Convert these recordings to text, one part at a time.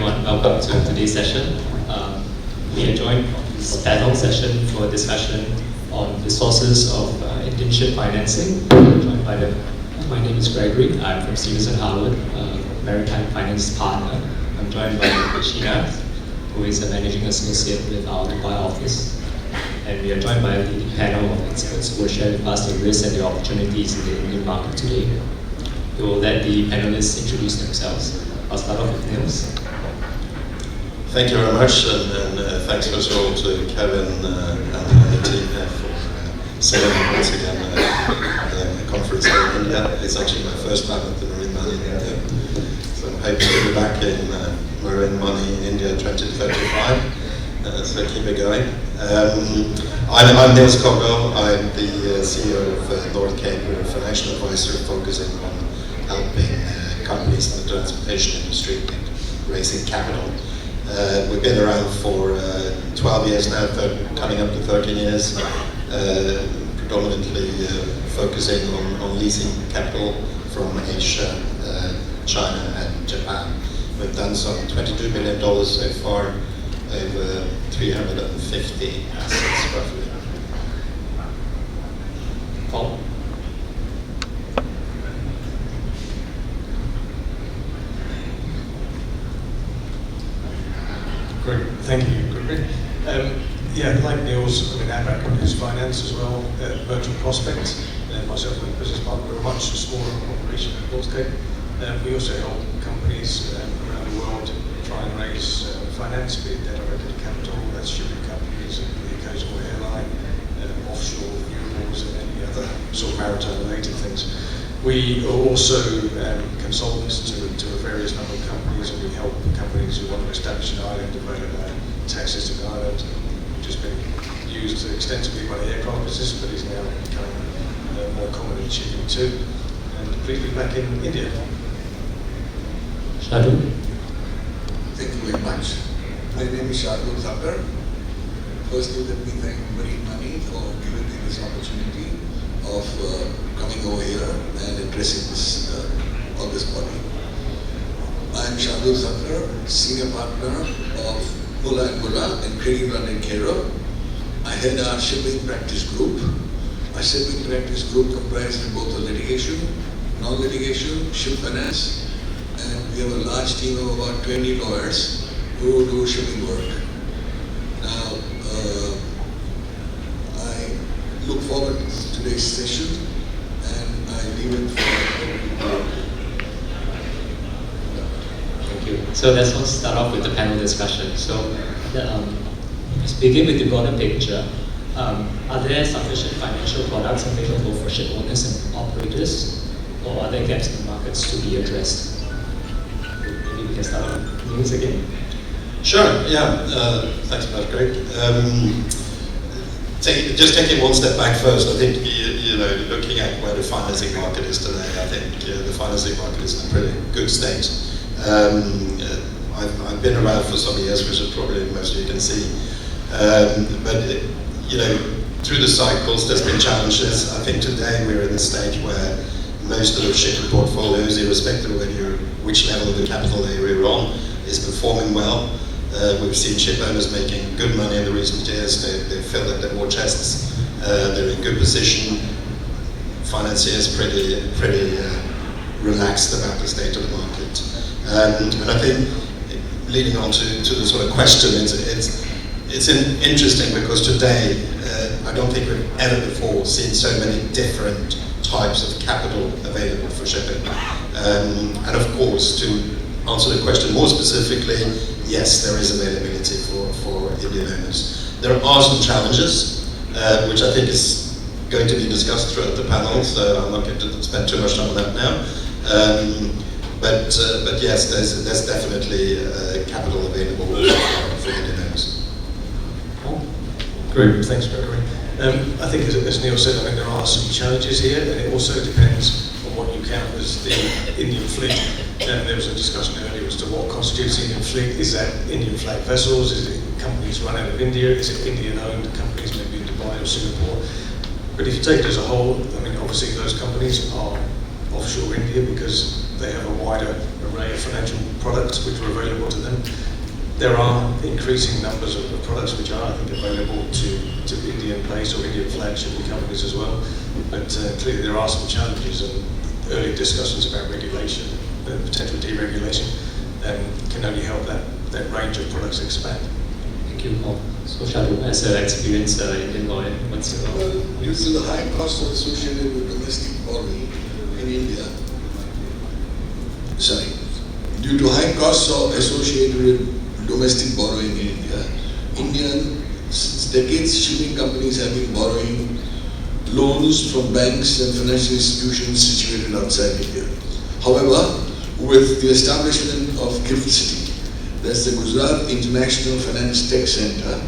everyone. Welcome to today's session. We are joined this panel session for a discussion on the sources of internship financing. Joined by my name is Gregory. I'm from Stephenson, Harwood, maritime finance partner. I'm joined by Chinar, who is a managing associate with our Dubai office. And we are joined by a leading panel of experts who will share with us the risks and the opportunities in the Indian market today. We will let the panelists introduce themselves. I'll start off with Nils. Thank you very much, and thanks first of all to Kevin and the team here for setting up once again a conference here in India. It's actually my first time at the Marine Money in India, so I'm hoping to be back in Marine Money in India 2035. So keep it going. I'm Nils Kovdal. I'm the CEO of NorthCape. We're a financial advisor focusing on helping companies in the transportation industry raising capital. We've been around for 12 years now, coming up to 13 years, predominantly focusing on leasing capital from Asia, China and Japan. We've done some $22 billion so far, over 350 assets roughly. Paul? Great, thank you, Gregory. Yeah, like Nils, our background is finance as well, merchant prospects, and myself and the business partner, we're a much smaller operation at NorthCape. We also help companies around the world try and raise finance, be it debt-directed capital, that's shipping companies, the occasional airline, offshore renewables, and any other sort of maritime-related things. We are also consultants to a various number of companies, and we help companies who want to establish an island, develop a tax system island, which has been used extensively by the aircraft business, but is now becoming more common in shipping too. And briefly back in India. Shardul? Thank you very much. My name is Shardul Thacker. Firstly, let me thank Marine Money for giving me this opportunity of coming over here and addressing this on this body. I am Shardul Thacker, senior partner of Mulla and Craigie and Caroe. I head our shipping practice group. Our shipping practice group comprises of both the litigation, non-litigation, ship finance, and we have a large team of about 20 lawyers who do shipping work. Now, I look forward to today's session, and I leave it for Thank you. So let's start off with the panel discussion. So let's begin with the broader picture. Are there sufficient financial products available for ship owners and operators, or are there gaps in the markets to be addressed? Maybe we can start with Nils again. Sure, yeah, thanks for that, Greg. Just taking one step back first, I think, looking at where the financing market is today, I think the financing market is in a pretty good state. I've been around for some years, which is probably most of you can see. But through the cycles, there's been challenges. I think today we're in a stage where most of the shipping portfolios, irrespective of which level of the capital area we're on, is performing well. We've seen ship owners making good money in the recent years. They've filled up their war chests. They're in good position. Financiers pretty relaxed about the state of the market. And I think, leading on to the sort of question, it's interesting because today I don't think we've ever before seen so many different types of capital available for shipping. And of course, to answer the question more specifically, yes, there is availability for Indian owners. There are some challenges, which I think is going to be discussed throughout the panel, so I'm not going to spend too much time on that now. But yes, there's definitely capital available for Indian owners. Great, thanks, Gregory. I think, as Neil said, there are some challenges here, and it also depends on what you count as the Indian fleet. There was a discussion earlier as to what constitutes the Indian fleet. Is that Indian flag vessels? Is it companies run out of India? Is it Indian-owned companies, maybe in Dubai or Singapore? But if you take it as a whole, obviously those companies are offshore India because they have a wider array of financial products which are available to them. There are increasing numbers of products which are, I think, available to Indian based or Indian flag shipping companies as well. But clearly there are some challenges, and early discussions about regulation, potential deregulation, can only help that range of products expand. Thank you, Paul. So Shardul, as an experienced Indian lawyer, what's your Due to the high costs associated with domestic borrowing in India, due to high costs associated with domestic borrowing in India, since decades, shipping companies have been borrowing loans from banks and financial institutions situated outside India. However, with the establishment of GIFT City, that's the Gujarat International Finance Tech Center,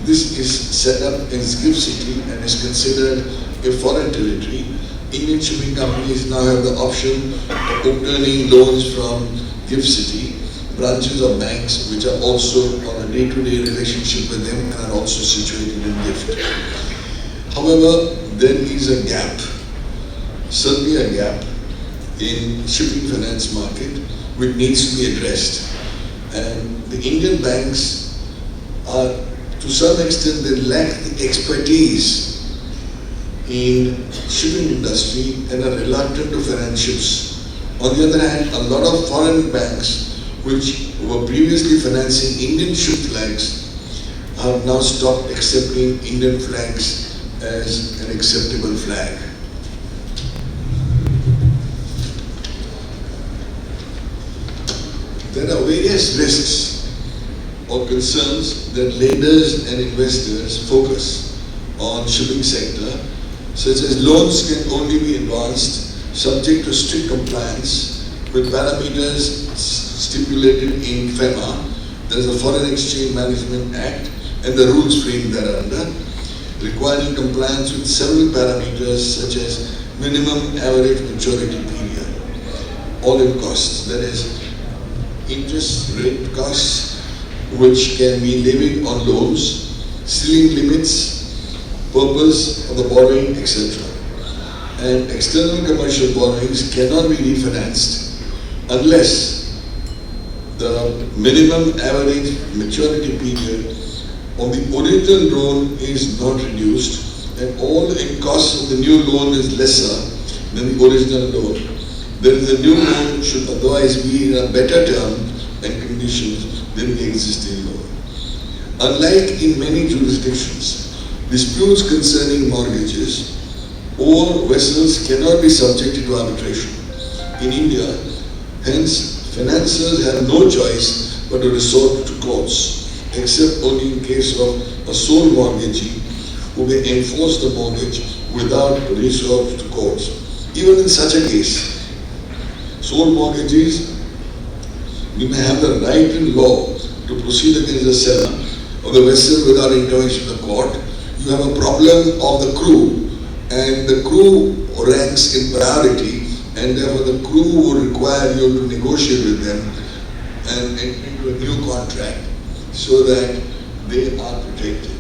this is set up as GIFT City and is considered a foreign territory. Indian shipping companies now have the option of obtaining loans from GIFT City, branches of banks which are also on a day-to-day relationship with them and are also situated in GIFT. However, there is a gap, certainly a gap in shipping finance market which needs to be addressed. And the Indian banks are, to some extent, they lack the expertise in shipping industry and are reluctant to finance ships. On the other hand, a lot of foreign banks which were previously financing Indian ship flags have now stopped accepting Indian flags as an acceptable flag. There are various risks or concerns that lenders and investors focus on shipping sector, such as loans can only be advanced subject to strict compliance with parameters stipulated in FEMA, that is the Foreign Exchange Management Act, and the rules framed thereunder, requiring compliance with several parameters such as minimum average maturity period, all-in costs, that is interest rate costs which can be levied on loans, ceiling limits, purpose of the borrowing, etc. And external commercial borrowings cannot be refinanced unless the minimum average maturity period of the original loan is not reduced and all-in cost of the new loan is lesser than the original loan. Then the new loan should otherwise be in a better term and conditions than the existing loan. Unlike in many jurisdictions, disputes concerning mortgages or vessels cannot be subjected to arbitration. In India, hence, financiers have no choice but to resort to courts, except only in case of a sole mortgagee who may enforce the mortgage without resort to courts. Even in such a case, sole mortgagees, you may have the right in law to proceed against the seller of the vessel without intervention of the court. You have a problem of the crew, and the crew ranks in priority, and therefore the crew would require you to negotiate with them and enter into a new contract so that they are protected.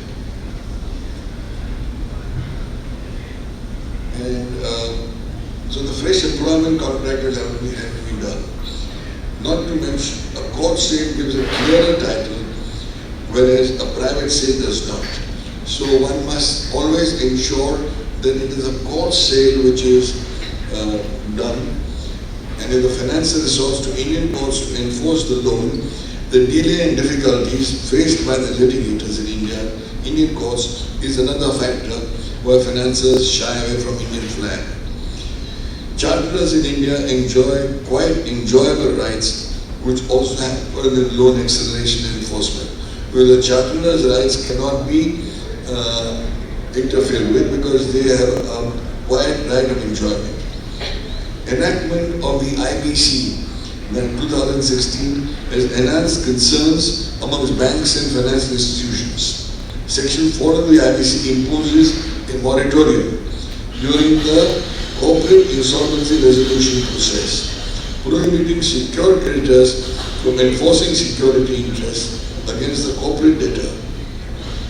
And so the fresh employment contract will have to be done. Not to mention, a court sale gives a clearer title, whereas a private sale does not. So one must always ensure that it is a court sale which is done, and if the financier resorts to Indian courts to enforce the loan, the delay and difficulties faced by the litigators in Indian courts is another factor where financiers shy away from Indian flag. Charterers in India enjoy quite enjoyable rights which also happen in loan acceleration and enforcement, where the charterers' rights cannot be interfered with because they have a quiet right of enjoyment. Enactment of the IBC in 2016 has enhanced concerns amongst banks and financial institutions. Section 4 of the IBC imposes a moratorium during the corporate insolvency resolution process, prohibiting secured creditors from enforcing security interests against the corporate debtor.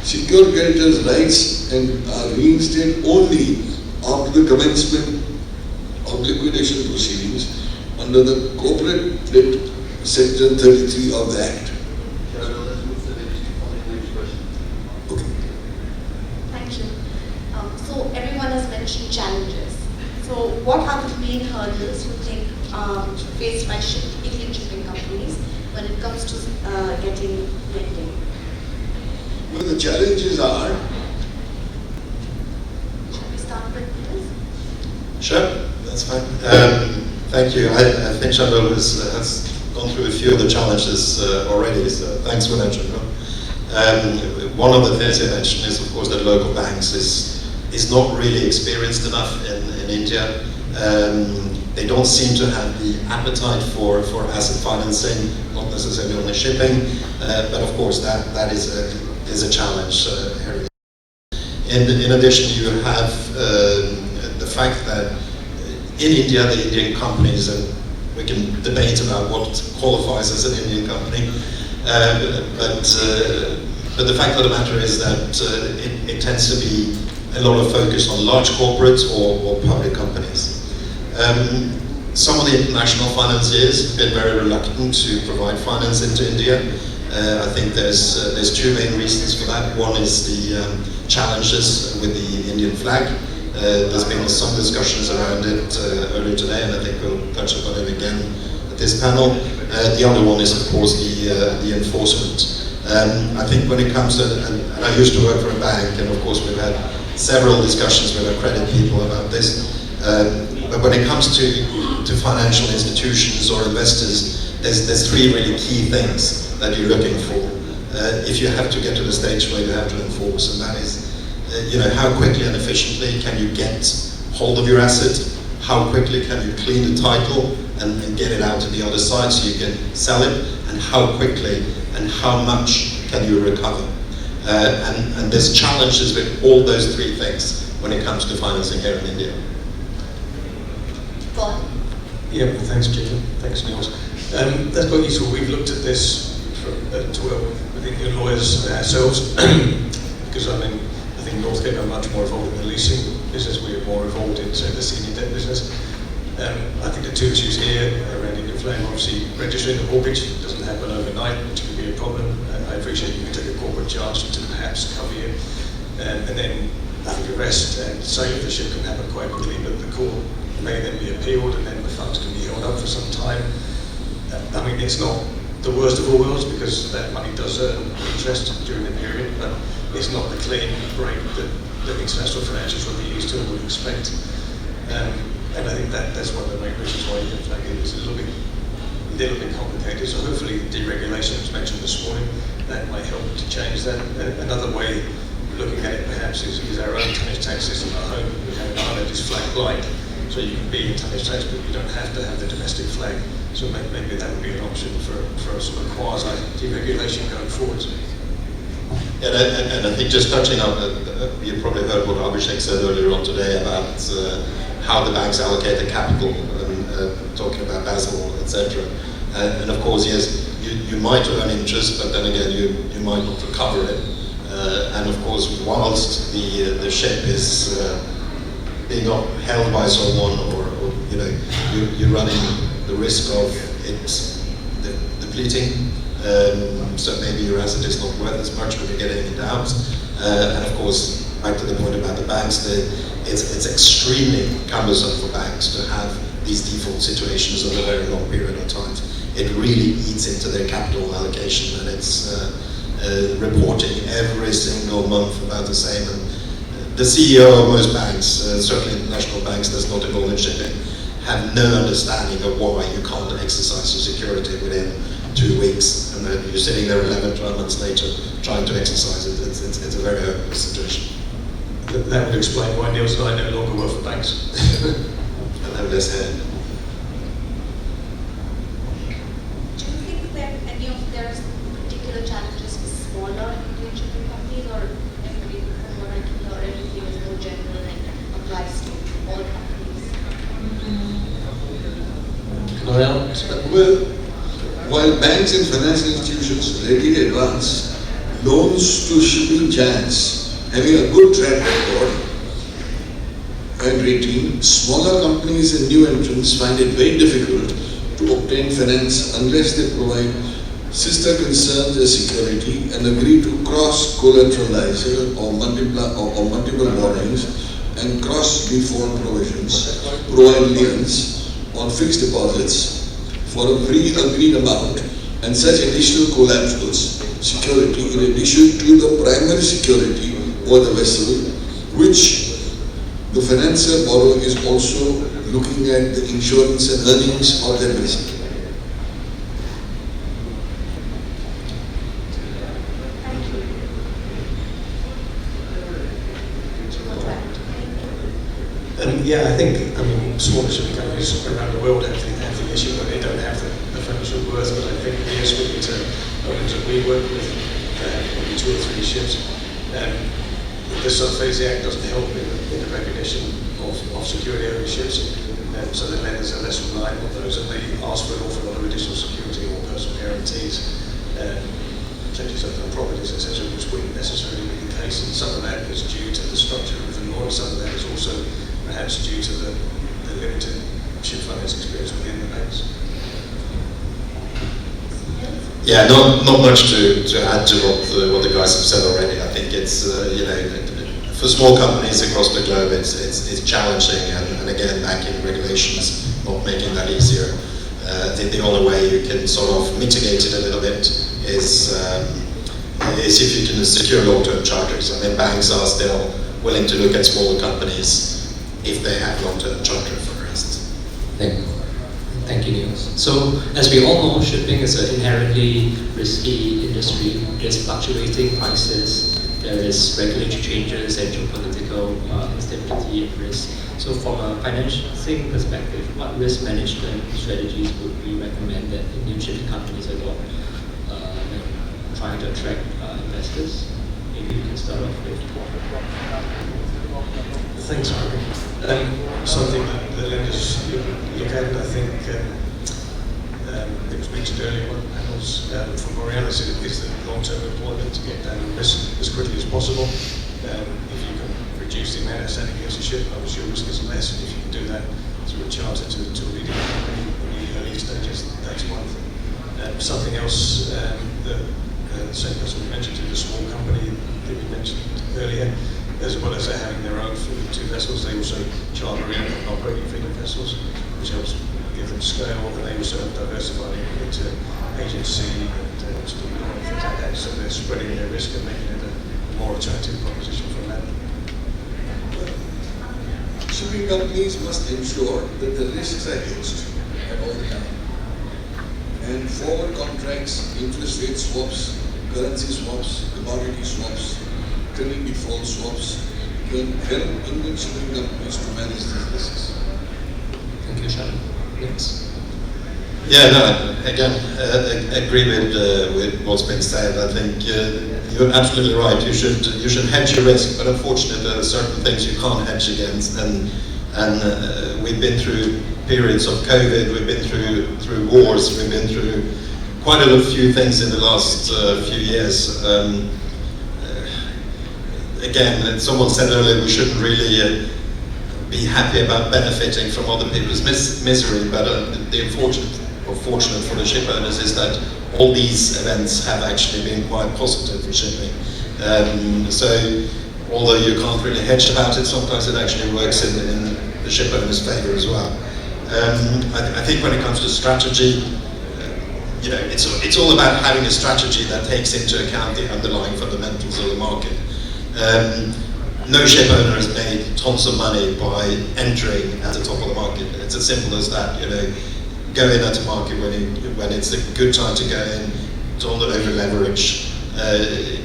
Secured creditors' rights are reinstated only after the commencement of liquidation proceedings under the corporate lit section 33 of the Act. Okay. Thank you. So everyone has mentioned challenges. So what are the main hurdles you think faced by Indian shipping companies when it comes to getting lending? Well, the challenges are, Shall we start with this? Sure, that's fine. Thank you. I think Shardul has gone through a few of the challenges already, so thanks for mentioning them. One of the things you mentioned is, of course, that local banks is not really experienced enough in India. They don't seem to have the appetite for asset financing, not necessarily on the shipping, but of course that is a challenge here. In addition, you have the fact that in India, the Indian companies, and we can debate about what qualifies as an Indian company, but the fact of the matter is that it tends to be a lot of focus on large corporates or public companies. Some of the international financiers have been very reluctant to provide finance into India. I think there's two main reasons for that. One is the challenges with the Indian flag. There's been some discussions around it earlier today, and I think we'll touch upon it again at this panel. The other one is, of course, the enforcement. I think when it comes to, and I used to work for a bank, and of course we've had several discussions with our credit people about this, but when it comes to financial institutions or investors, there's three really key things that you're looking for if you have to get to the stage where you have to enforce, and that is, how quickly and efficiently can you get hold of your asset? How quickly can you clean the title and get it out to the other side so you can sell it? And how quickly and how much can you recover? And there's challenges with all those three things when it comes to financing here in India. Go on. Yeah, thanks, Chinar. Thanks, Nils. That's quite useful. We've looked at this with Indian lawyers ourselves, because I think NorthCape are much more involved in the leasing business. We are more involved in, say, the senior debt business. I think the two issues here around Indian flag, obviously registering the mortgage doesn't happen overnight, which can be a problem. I appreciate you can take a corporate charge to perhaps cover you. And then I think arrest and sale of the ship can happen quite quickly, but the court may then be appealed and then the funds can be held up for some time. It's not the worst of all worlds because that money does earn interest during the period, but it's not the clean break that international financials would be used to and would expect. And I think that's one of the main reasons why Indian flag is a little bit complicated. So hopefully deregulation was mentioned this morning, that might help to change that. Another way of looking at it perhaps is our own tonnage tax system at home. We have an island is flag blind, so you can be in tonnage tax, but you don't have to have the domestic flag. So maybe that would be an option for a sort of quasi deregulation going forward. Yeah, and I think just touching on, you probably heard what Abhishek said earlier on today about how the banks allocate the capital, talking about Basel, etc. And of course, yes, you might earn interest, but then again, you might not recover it. And of course, whilst the ship is being held by someone, or you're running the risk of it depleting. So maybe your asset is not worth as much when you're getting it out. And of course, back to the point about the banks, it's extremely cumbersome for banks to have these default situations over a very long period of time. It really eats into their capital allocation, and it's reporting every single month about the same. And the CEO of most banks, certainly international banks that's not involved in shipping, have no understanding of why you can't exercise your security within 2 weeks, and then you're sitting there 11, 12 months later trying to exercise it. It's a very hopeless situation. That would explain why Nils and I no longer work for banks. And have less hair. Do you think that any of there's particular challenges with smaller Indian shipping companies, or everybody from what I can hear, everything is more general and applies to all companies? well, while banks and financial institutions readily advance loans to shipping giants having a good track record and rating, smaller companies and new entrants find it very difficult to obtain finance unless they provide sister concerns as security and agree to cross-collateralize or multiple borrowings and cross-default provisions, provide liens on fixed deposits for a pre-agreed amount and such additional collaterals, security in addition to the primary security or the vessel, which the financier borrower is also looking at the insurance and earnings of that vessel. Yeah, I think, smaller shipping companies around the world have the issue where they don't have the financial worth, but I think we are speaking to owners that we work with, maybe 2 or 3 ships. This sort of phase, the Act doesn't help in the recognition of security ownerships, so the lenders are less reliant on those, and they ask for an awful lot of additional security or personal guarantees, pledges of their properties, etc., which wouldn't necessarily be the case, and some of that is due to the structure of the law, some of that is also perhaps due to the limited ship finance experience within the banks. Yeah, not much to add to what the guys have said already. I think it's for small companies across the globe, it's challenging, and again, banking regulations not making that easier. I think the only way you can sort of mitigate it a little bit is if you can secure long-term charters. I mean, banks are still willing to look at smaller companies if they have long-term charter, for instance. Thank you, Nils. So, as we all know, shipping is an inherently risky industry. There's fluctuating prices, there is regulatory changes and geopolitical instability and risk. So, from a financing perspective, what risk management strategies would we recommend that Indian shipping companies adopt when trying to attract investors? Maybe you can start off with. Thanks, Harwood. Something that the lenders look at, and I think it was mentioned earlier on the panels from Borealis, is the long-term employment to get down the risk as quickly as possible. If you can reduce the amount of standing against a ship, obviously your risk is less, and if you can do that through a charter to a leading company in the early stages, that's one thing. Something else that the same person we mentioned, the small company that we mentioned earlier, as well as having their own fleet of 2 vessels, they also charter in and operating fleet of vessels, which helps give them scale, and they also have diversified into agency and things like that, so they're spreading their risk and making it a more attractive proposition for them. Shipping companies must ensure that the risks are hedged at all times. And forward contracts, interest rate swaps, currency swaps, commodity swaps, credit default swaps can help Indian shipping companies to manage these risks. Thank you, Shardul. Nils? Yeah, no, again, agree with what's been said. I think you're absolutely right. You should hedge your risk, but unfortunately there are certain things you can't hedge against, and we've been through periods of COVID, we've been through wars, we've been through quite a few things in the last few years. Again, someone said earlier we shouldn't really be happy about benefiting from other people's misery, but the fortunate for the ship owners is that all these events have actually been quite positive for shipping. So although you can't really hedge about it, sometimes it actually works in the ship owner's favour as well. I think when it comes to strategy, it's all about having a strategy that takes into account the underlying fundamentals of the market. No ship owner has made tons of money by entering at the top of the market. It's as simple as that. Go in at a market when it's a good time to go in. Don't over leverage.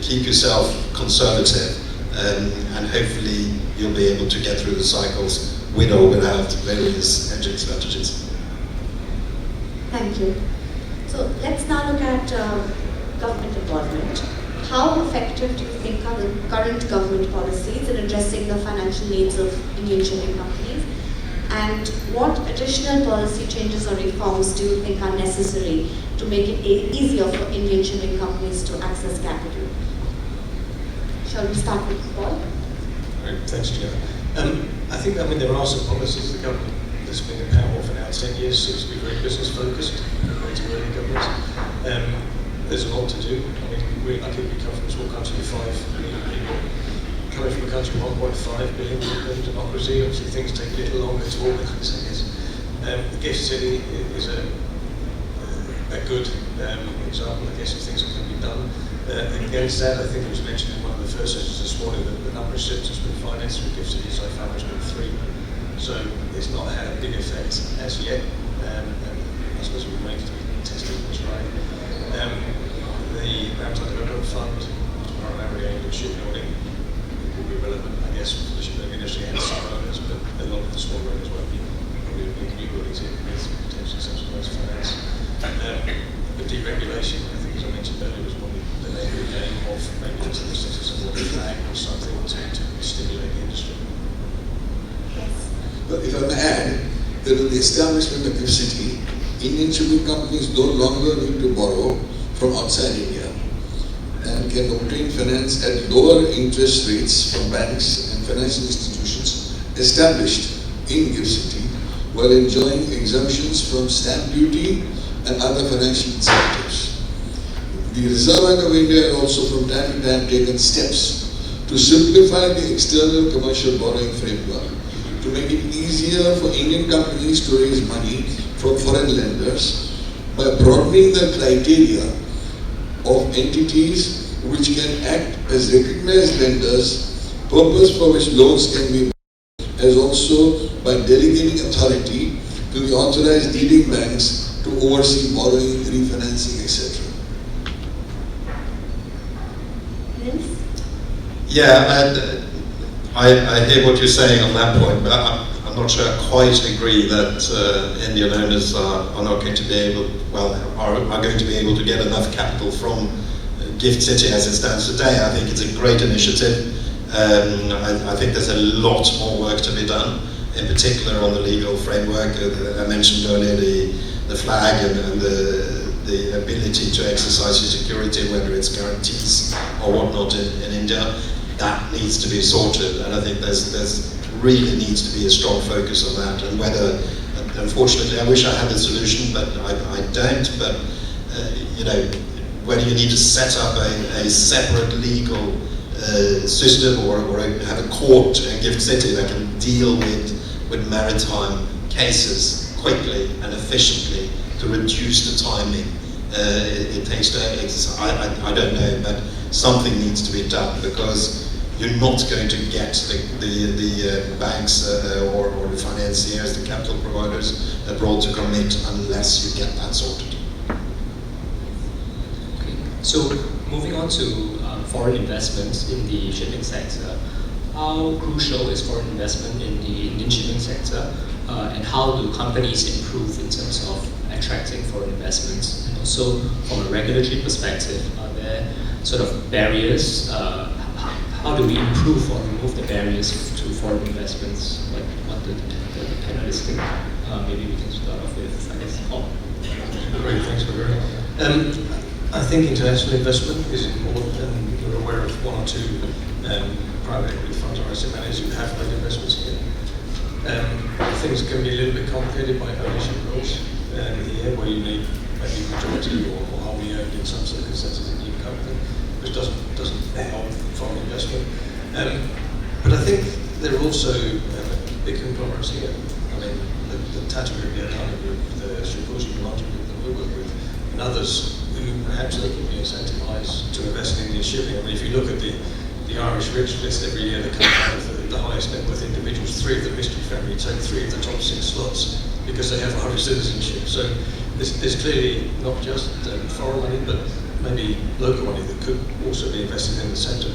Keep yourself conservative, and hopefully you'll be able to get through the cycles with or without various hedging strategies. Thank you. So let's now look at government involvement. How effective do you think are the current government policies in addressing the financial needs of Indian shipping companies? And what additional policy changes or reforms do you think are necessary to make it easier for Indian shipping companies to access capital? Shall we start with Paul? Right, thanks, Chinar. I think there are some policies the that's been in power for now 10 years seems to be very business focused compared to early governments. There's a lot to do. I mean, we're lucky we come from a small country of 5 million people. Coming from a country of 1.5 billion with democracy, obviously things take a little longer to organise, I guess. The gift city is a good example, I guess, of things that can be done. Against that, I think it was mentioned in one of the first sessions this morning that the number of ships that's been financed through gift cities so far has been 3. So it's not had a big effect as yet. And I suppose it remains to be tested and tried. The Maritime Development Fund, primarily aimed at shipbuilding, will be relevant, I guess, for the shipbuilding industry and some owners, but a lot of the small owners won't be probably looking new buildings in with potentially subsidised finance. The deregulation, I think, as I mentioned earlier, was one of the name of the game of maybe just this is a water flag or something to stimulate the industry. But if I may add, that with the establishment of gift city, Indian shipping companies no longer need to borrow from outside India and can obtain finance at lower interest rates from banks and financial institutions established in gift city while enjoying exemptions from stamp duty and other financial incentives. The Reserve Bank of India has also from time to time taken steps to simplify the external commercial borrowing framework to make it easier for Indian companies to raise money from foreign lenders by broadening the criteria of entities which can act as recognized lenders, purpose for which loans can be made, as also by delegating authority to the authorized dealing banks to oversee borrowing, refinancing, etc. Nils? Yeah, I hear what you're saying on that point, but I'm not sure I quite agree that Indian owners are not going to be able, are going to be able to get enough capital from Gift City as it stands today. I think it's a great initiative. I think there's a lot more work to be done, in particular on the legal framework. I mentioned earlier the flag and the ability to exercise your security, whether it's guarantees or whatnot in India. That needs to be sorted, and I think there's really needs to be a strong focus on that. And whether, unfortunately, I wish I had the solution, but I don't. But you know, whether you need to set up a separate legal system or have a court in Gift City that can deal with maritime cases quickly and efficiently to reduce the timing it takes to exercise. I don't know, but something needs to be done, because you're not going to get the banks or the financiers, the capital providers abroad to commit unless you get that sorted. Okay. So moving on to foreign investments in the shipping sector, how crucial is foreign investment in the Indian shipping sector, and how do companies improve in terms of attracting foreign investments? And also from a regulatory perspective, are there sort of barriers? How do we improve or remove the barriers to foreign investments? What the panelists think? Maybe we can start off with, I guess, Great, thanks for very I think international investment is important, and we're aware of 1 or 2 private equity funds or asset managers who have made investments here. Things can be a little bit complicated by ownership rules here, where you need maybe majority or wholly owned in some circumstances in your company, which doesn't help foreign investment. But I think there are also big conglomerates here. I mean, the Thacker Group, the Chinar Group, the Shardul Group that we work with, and others who perhaps they can be incentivized to invest in Indian shipping. I mean, if you look at the Irish rich list every year, that comes out of the highest net worth individuals, 3 of the mystery family take 3 of the top 6 slots because they have Irish citizenship. So there's clearly not just foreign money, but maybe local money that could also be invested in the centre.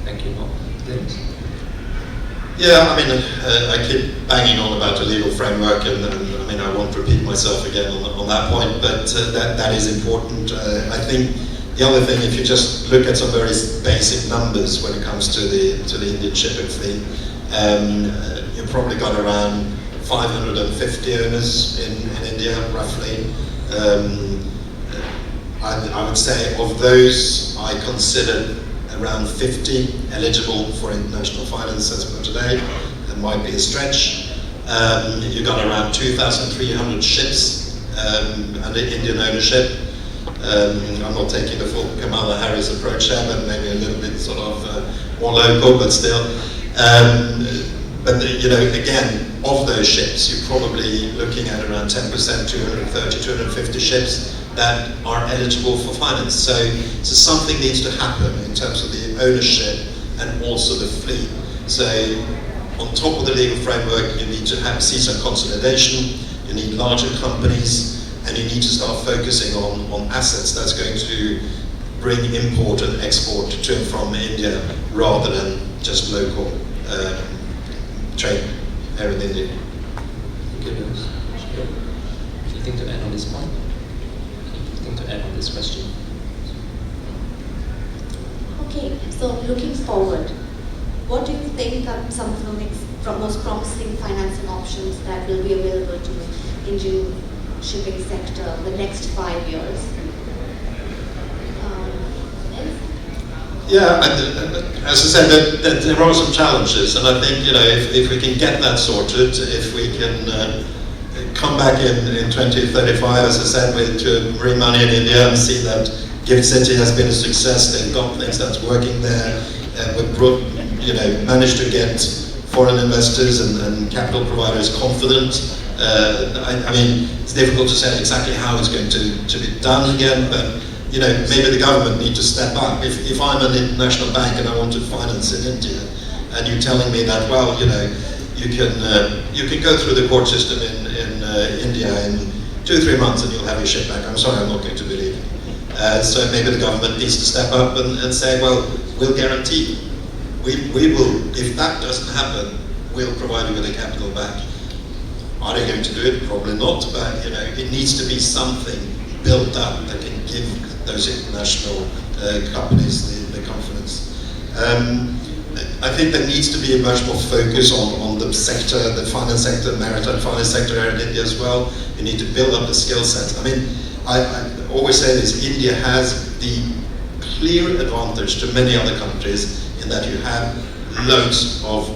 Thank you, Nils? Yeah, I mean, I keep banging on about the legal framework, and I mean, I won't repeat myself again on that point, but that is important. I think the other thing, if you just look at some very basic numbers when it comes to the Indian shipping fleet, you've probably got around 550 owners in India, roughly. I would say of those, I consider around 50 eligible for international finance as per today. It might be a stretch. You've got around 2,300 ships under Indian ownership. I'm not taking the full Kamala Harris approach there, but maybe a little bit sort of more local, but still. But again, of those ships, you're probably looking at around 10%, 230, 250 ships that are eligible for finance. So something needs to happen in terms of the ownership and also the fleet. So on top of the legal framework, you need to see some consolidation, you need larger companies, and you need to start focusing on assets that's going to bring import and export to and from India rather than just local trade here in India. Thank you, Nils. Anything to add on this point? Anything to add on this question? Okay, so looking forward, what do you think are some of the most promising financing options that will be available to the Indian shipping sector the next 5 years? Yeah, as I said, there are some challenges, and I think if we can get that sorted, if we can come back in 2035, as I said, to bring money in India and see that Gift City has been a success, they've got things that's working there, we've managed to get foreign investors and capital providers confident. I mean, it's difficult to say exactly how it's going to be done again, but maybe the government need to step up. If I'm an international bank and I want to finance in India, and you're telling me that, well, you can go through the court system in India in 2 or 3 months and you'll have your ship back. I'm sorry, I'm not going to believe it. So maybe the government needs to step up and say, well, we'll guarantee. We will, if that doesn't happen, we'll provide you with a capital back. Are they going to do it? Probably not, but it needs to be something built up that can give those international companies the confidence. I think there needs to be a much more focus on the sector, the finance sector, maritime finance sector here in India as well. You need to build up the skill set. I mean, I always say this, India has the clear advantage to many other countries in that you have loads of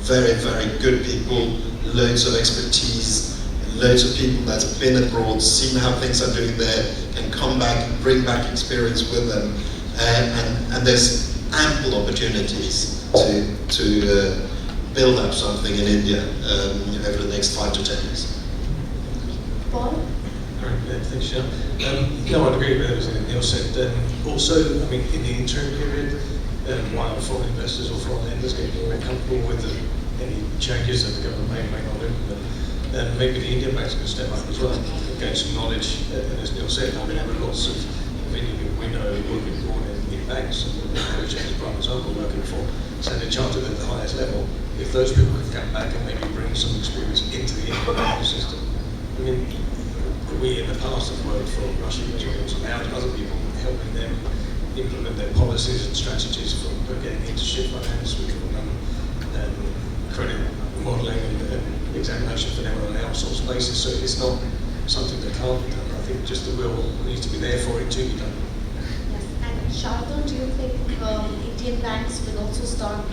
very, very good people, loads of expertise, loads of people that's been abroad, seen how things are doing there, can come back, bring back experience with them, and there's ample opportunities to build up something in India over the next 5 to 10 years. Paul? Thanks, Sean. No, I'd agree with everything that Nils said. Also, I mean, in the interim period, while foreign investors or foreign lenders get more comfortable with any changes that the government may not implement, maybe the Indian banks can step up as well, gain some knowledge, and as Nils said, I mean, there are lots of Indian people we know who have been born in banks, and James Prime example, working for Standard Chartered at the highest level. If those people could come back and maybe bring some experience into the Indian banking system, I mean, we in the past have worked for Russian materials and now other people helping them implement their policies and strategies for getting into ship finance. We can run credit modelling and examination for them on an outsourced basis. So it's not something that can't be done. I think just the will needs to be there for it to be done. Yes, and Shardul, do you think Indian banks will also start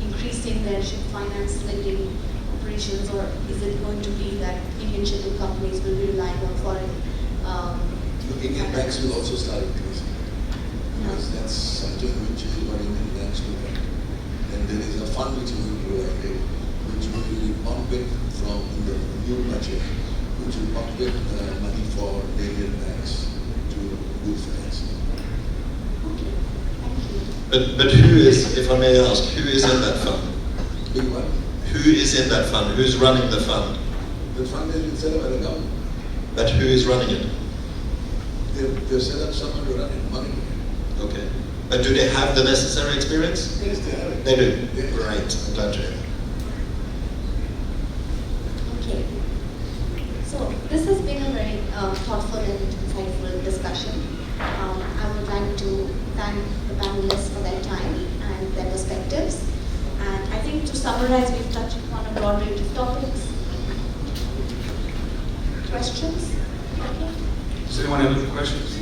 increasing their ship finance lending operations, or is it going to be that Indian shipping companies will be relying on foreign? Indian banks will also start increasing, because that's something which everybody in the banks will get. And there is a fund which will be provided, which will pump it from the new budget, which will pump it money for Indian banks to do financing. Okay, thank you. But who is, if I may ask, who is in that fund? Big one. Who is in that fund? Who's running the fund? The fund has been set up by the government. But who is running it? They've set up someone to run it, money. Okay. But do they have the necessary experience? Yes, they have it. They do? Yes. Right, I'm glad to hear. Okay. So this has been a very thoughtful and insightful discussion. I would like to thank the panelists for their time and their perspectives. And I think to summarize, we've touched upon a broad range of topics. Questions? Okay. Does anyone have any questions?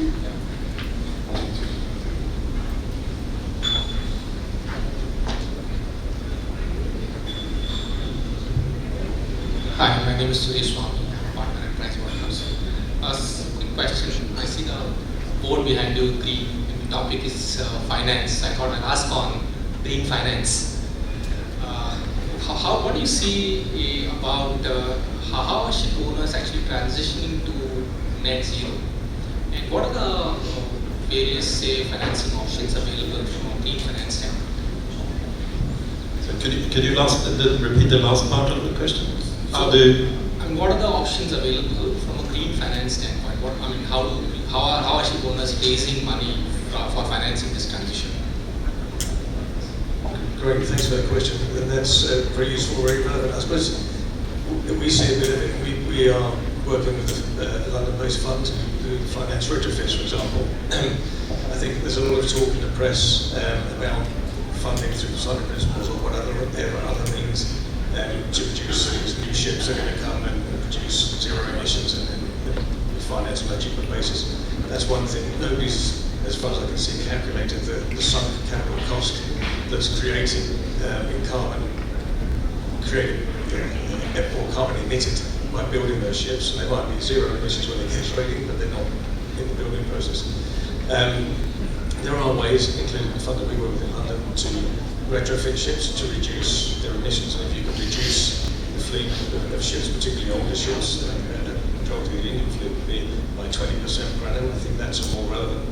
name is Suresh Swami. I'm a partner at Craigie. Quick question. I see the board behind you, green, and the topic is finance. I thought I'd ask on green finance. What do you see about how are ship owners actually transitioning to net zero? And what are the various, say, financing options available from a green finance standpoint? So could you repeat the last part of the question? And what are the options available from a green finance standpoint? How are ship owners raising money for financing this transition? Great, thanks for that question. And that's very useful, very relevant. I suppose we see a bit of it. We are working with a London-based fund who finance retrofits, for example. I think there's a lot of talk in the press about funding through design principles or whatever other means to produce these new ships that are going to come and produce zero emissions and finance on a cheaper basis. That's one thing. Nobody's, as far as I can see, calculated the sunk capital cost that's created in carbon, or carbon emitted by building those ships. And they might be zero emissions when they get trading, but they're not in the building process. There are ways, including the fund that we work with in London, to retrofit ships to reduce their emissions. And if you can reduce the fleet of ships, particularly older ships, and the majority of the Indian fleet would be by 20% per annum, I think that's a more relevant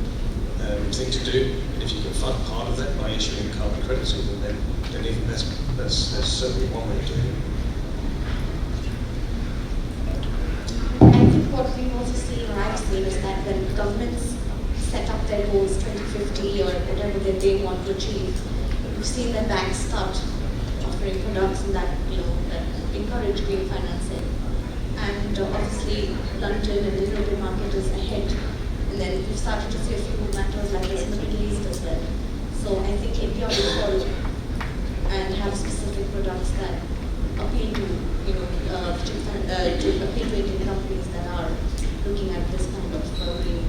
thing to do. And if you can fund part of that by issuing carbon credits, then even better. That's certainly one way of doing it. I think what we've also seen, or I've seen, is that when governments set up their goals 2050 or whatever that they want to achieve, we've seen that banks start offering products and that that encourage green financing. And obviously London and the European market is ahead. And then we've started to see a few matters like this in the Middle East as well. So I think India will follow and have specific products that appeal to appeal to Indian companies that are looking at this kind of green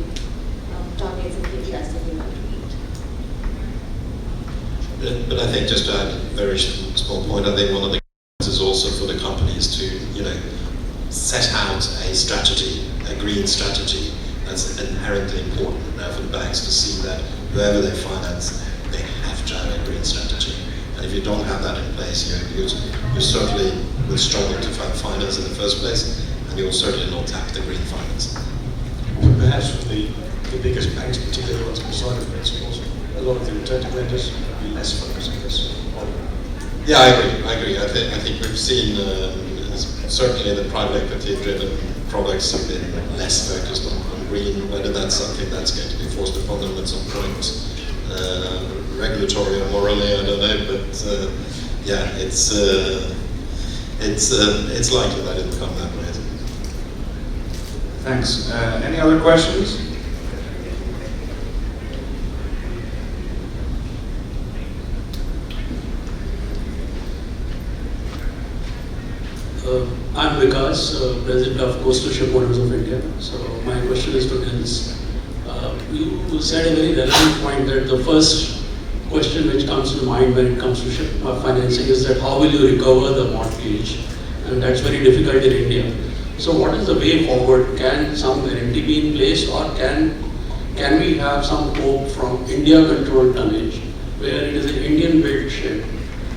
targets and KPIs that we want to meet. But I think just to add a very small point, I think one of the is also for the companies to set out a strategy, a green strategy. That's inherently important now for the banks to see that whoever they finance, they have to have a green strategy. And if you don't have that in place, you certainly will struggle to find finance in the first place, and you'll certainly not tap the green finance. Perhaps for the biggest banks, particularly the ones beside the principles, a lot of the alternative lenders will be less focused on this. Yeah, I agree. I think we've seen certainly the private equity-driven products have been less focused on green. Whether that's something that's going to be forced upon them at some point, regulatory or morally, I don't know. But yeah, it's likely that it'll come that way. Thanks. Any other questions? I'm Vikas, President of Coastal Ship Owners of India. So my question is to Nils. You said a very relevant point that the first question which comes to mind when it comes to ship financing is that how will you recover the mortgage? And that's very difficult in India. So what is the way forward? Can some guarantee be in place, or can we have some hope from India-controlled tonnage, where it is an Indian-built ship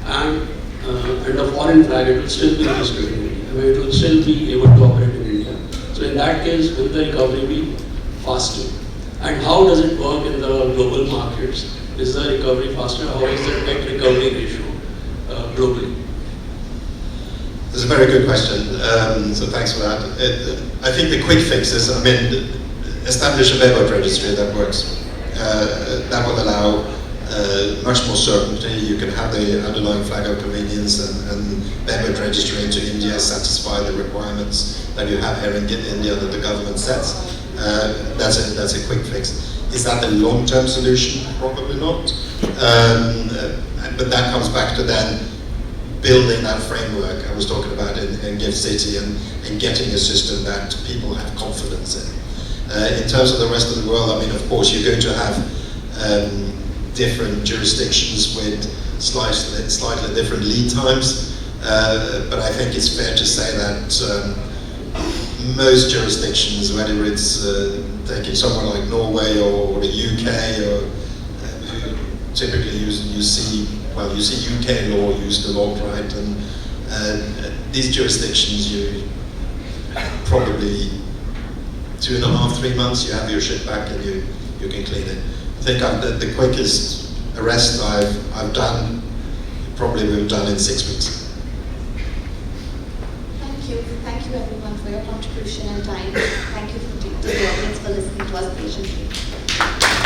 and a foreign flag, it will still be registered in India, it will still be able to operate in India. So in that case, will the recovery be faster? And how does it work in the global markets? Is the recovery faster? How is the debt recovery ratio globally? That's a very good question, so thanks for that. I think the quick fix is, establish a bareboat registry that works. That will allow much more certainty. You can have the underlying flag of convenience and bareboat registry into India, satisfy the requirements that you have here in India that the government sets. That's a quick fix. Is that the long-term solution? Probably not. But that comes back to then building that framework I was talking about in Gift City and getting a system that people have confidence in. In terms of the rest of the world, of course, you're going to have different jurisdictions with slightly different lead times. But I think it's fair to say that most jurisdictions, whether it's taking somewhere like Norway or the UK, or typically you see UK law used a lot, right? And these jurisdictions, you probably 2.5, 3 months, you have your shit back and you can clean it. I think the quickest arrest I've done, probably we've done in 6 weeks. Thank you everyone for your contribution and time. Thank you to the audience for listening to us patiently.